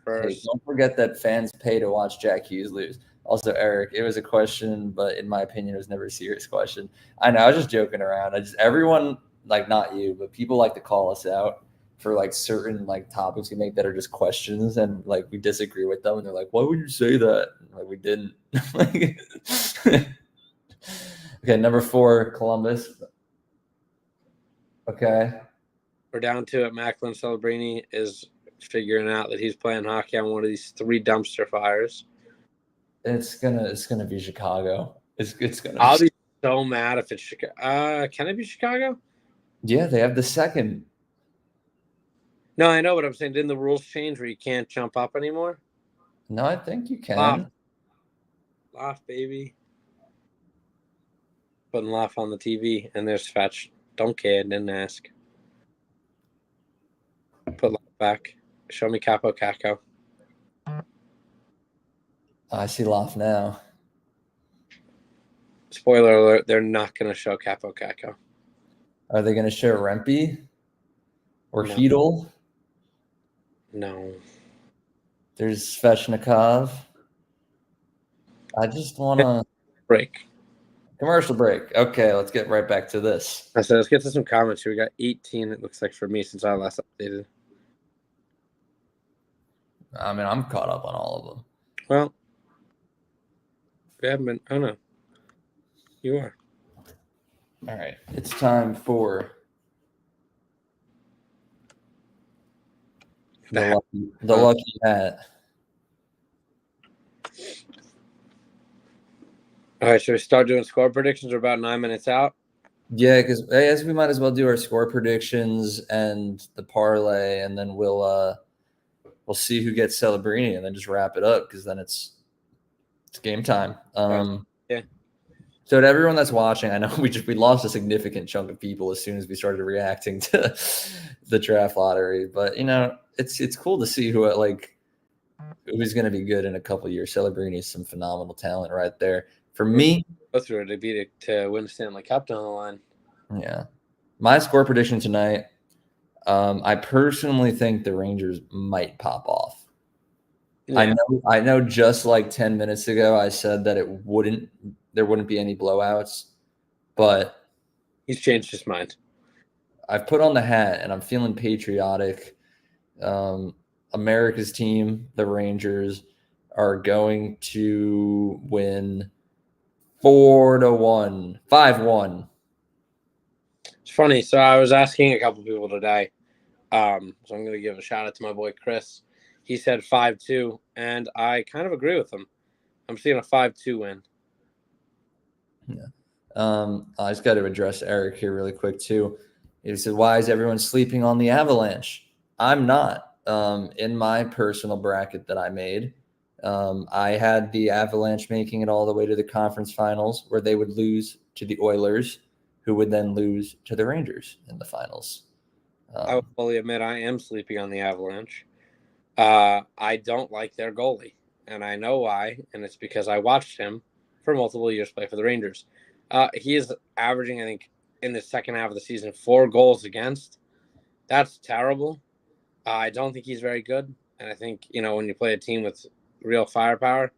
first. Don't forget that fans pay to watch Jack Hughes lose. Also, Eric, it was a question, but in my opinion, it was never a serious question. I know, I was just joking around. Everyone, like not you, but people like to call us out for like certain like topics we make that are just questions, and like we disagree with them, and they're like, "Why would you say that?" Like we didn't. Okay, number 4, Columbus. Okay, we're down to it. Macklin Celebrini is figuring out that he's playing hockey on one of these 3 dumpster fires. It's gonna be Chicago. It's gonna. I'll be so mad if it's Chicago. Can it be Chicago? Yeah, they have the 2nd. No, I know what I'm saying. Didn't the rules change where you can't jump up anymore? No, I think you can. Laugh, baby. Putting Laugh on the TV, and there's Fetch. Don't care, didn't ask. Put Laugh back. Show me Capo Caco. I see Laugh now. Spoiler alert, they're not going to show Capo Caco. Are they going to show Rempe or No. Hedel? No. There's Svechnikov. I just want to break. Commercial break. Okay, let's get right back to this. I said, let's get to some comments here. We got 18, it looks like, for me since I last updated. I mean, I'm caught up on all of them. Well, we haven't been. Oh, no. You are. All right. It's time for the lucky hat. All right, should we start doing score predictions? We're about 9 minutes out. Yeah, because as we might as well do our score predictions and the parlay, and then we'll see who gets Celebrini, and then just wrap it up because then it's game time. Yeah. So to everyone that's watching, I know we lost a significant chunk of people as soon as we started reacting to the draft lottery, but it's cool to see who's going to be good in a couple of years. Celebrini is some phenomenal talent right there. For me, go through it to beat it to win Stanley Cup down the line. Yeah, my score prediction tonight. I personally think the Rangers might pop off. Yeah. I know. Just like 10 minutes ago, I said that there wouldn't be any blowouts, but he's changed his mind. I've put on the hat, and I'm feeling patriotic. America's team, the Rangers, are going to win 4-1, 5-1. It's funny. So I was asking a couple people today. So I'm going to give a shout out to my boy Chris. He said 5-2, and I kind of agree with him. I'm seeing a 5-2 win. Yeah. I just got to address Eric here really quick too. He said, "Why is everyone sleeping on the Avalanche?" I'm not. In my personal bracket that I made, I had the Avalanche making it all the way to the conference finals, where they would lose to the Oilers, who would then lose to the Rangers in the finals. I will fully admit I am sleeping on the Avalanche. I don't like their goalie, and I know why, and it's because I watched him for multiple years play for the Rangers. He is averaging, I think, in the second half of the season, 4 goals against. That's terrible. I don't think he's very good, and I think, when you play a team with real firepower,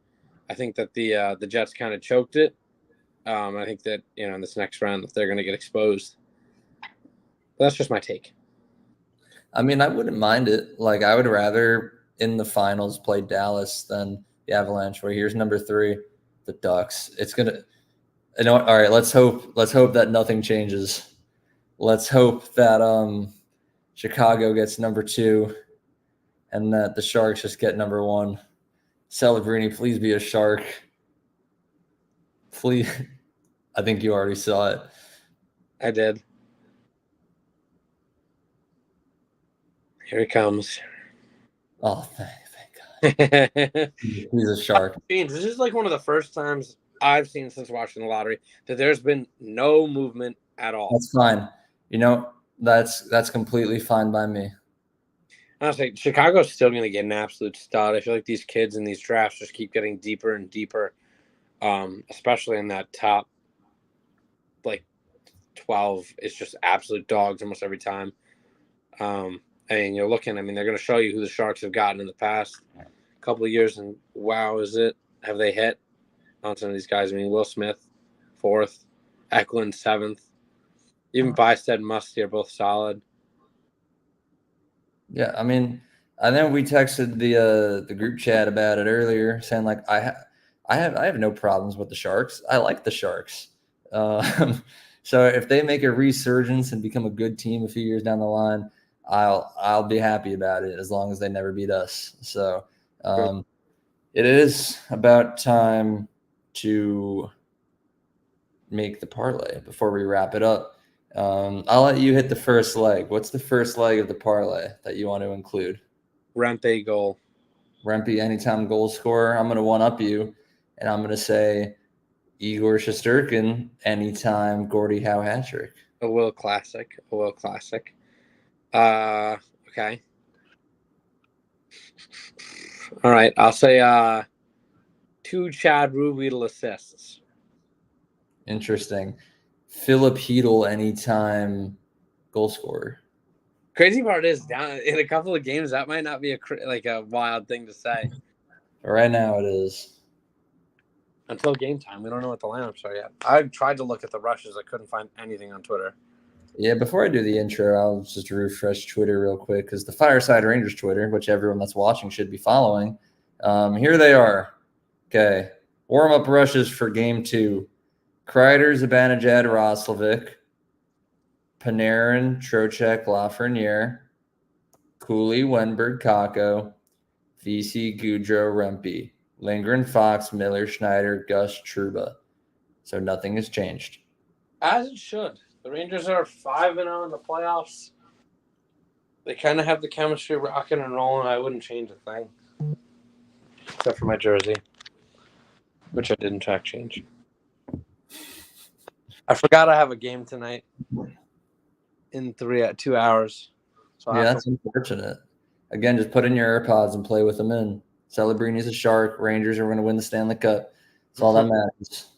I think that the Jets kind of choked it. I think that, in this next round, that they're going to get exposed. But that's just my take. I mean, I wouldn't mind it. Like, I would rather in the finals play Dallas than the Avalanche, where here's number 3, the Ducks. It's going to – all right, let's hope that nothing changes. Let's hope that Chicago gets number 2 and that the Sharks just get number 1. Celebrini, please be a Shark. Please. I think you already saw it. I did. Here he comes. Oh, thank God. He's a Shark. This is like one of the first times I've seen since watching the lottery that there's been no movement at all. That's fine. That's completely fine by me. Honestly, Chicago's still going to get an absolute stud. I feel like these kids in these drafts just keep getting deeper and deeper, especially in that top, 12 is just absolute dogs almost every time. And you're looking, they're going to show you who the Sharks have gotten in the past couple of years, and wow, have they hit on some of these guys? Will Smith, 4th, Eklund, 7th, even Bysted and Musty are both solid. Yeah, I know we texted the group chat about it earlier, saying like I have no problems with the Sharks. I like the Sharks. So if they make a resurgence and become a good team a few years down the line, I'll be happy about it as long as they never beat us. So it is about time to make the parlay before we wrap it up. I'll let you hit the first leg. What's the first leg of the parlay that you want to include? Rempe goal. Rempe anytime goal scorer. I'm going to one-up you, and I'm going to say Igor Shesterkin anytime Gordie Howe hat trick. A Will classic. Okay. All right. I'll say 2 Chad Ruhwedel assists. Interesting. Philip Hedl anytime goal scorer. Crazy part is, down in a couple of games, that might not be a wild thing to say. Right now it is. until game time. We don't know what the lineups are yet. I tried to look at the rushes. I couldn't find anything on Twitter. Yeah, before I do the intro, I'll just refresh Twitter real quick because the Fireside Rangers Twitter, which everyone that's watching should be following, here they are. Okay, warm-up rushes for Game 2. Kreider, Zibanejad, Roslovic, Panarin, Trocheck, Lafreniere, Cooley, Wenberg, Kako, VC, Goudreau, Rempe, Lindgren, Fox, Miller, Schneider, Gus, Trouba. So nothing has changed. As it should. The Rangers are 5-0 in the playoffs. They kind of have the chemistry rocking and rolling. I wouldn't change a thing. Except for my jersey, which I didn't track change. I forgot I have a game tonight in 2 hours. So Yeah, that's unfortunate. Again, just put in your AirPods and play with them in. Celebrini's a shark. Rangers are going to win the Stanley Cup. That's all that matters.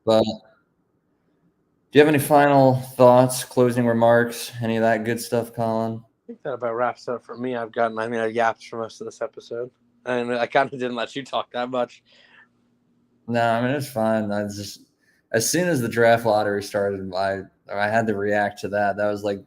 But do you have any final thoughts, closing remarks, any of that good stuff, Colin? I think that about wraps up for me. I yapped for most of this episode. And I kind of didn't let you talk that much. No, I mean, it's fine. I just, as soon as the draft lottery started, I had to react to that. That was like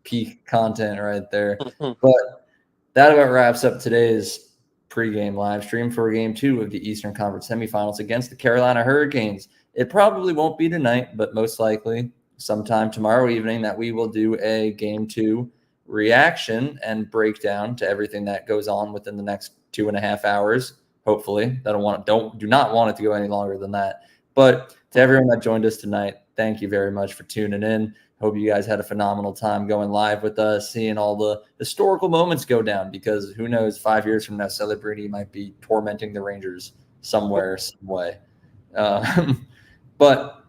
peak content right there. But that about wraps up today's pregame live stream for Game 2 of the Eastern Conference semifinals against the Carolina Hurricanes. It probably won't be tonight, but most likely sometime tomorrow evening that we will do a Game 2 reaction and breakdown to everything that goes on within the next 2.5 hours. Hopefully, do not want it to go any longer than that. But to everyone that joined us tonight, thank you very much for tuning in. Hope you guys had a phenomenal time going live with us, seeing all the historical moments go down, because who knows, 5 years from now, Celebrini might be tormenting the Rangers somewhere, some way. But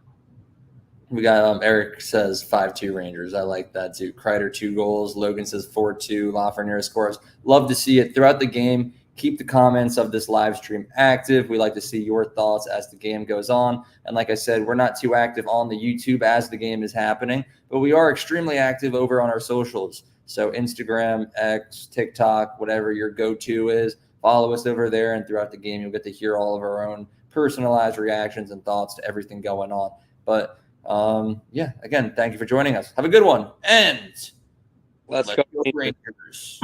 we got Eric says 5-2 Rangers. I like that too. Kreider 2 goals. Logan says 4-2. Lafreniere scores. Love to see it throughout the game. Keep the comments of this live stream active. We like to see your thoughts as the game goes on. And like I said, we're not too active on the YouTube as the game is happening, but we are extremely active over on our socials. So Instagram, X, TikTok, whatever your go-to is, follow us over there. And throughout the game, you'll get to hear all of our own personalized reactions and thoughts to everything going on. But yeah, again, thank you for joining us. Have a good one. And let's go Rangers.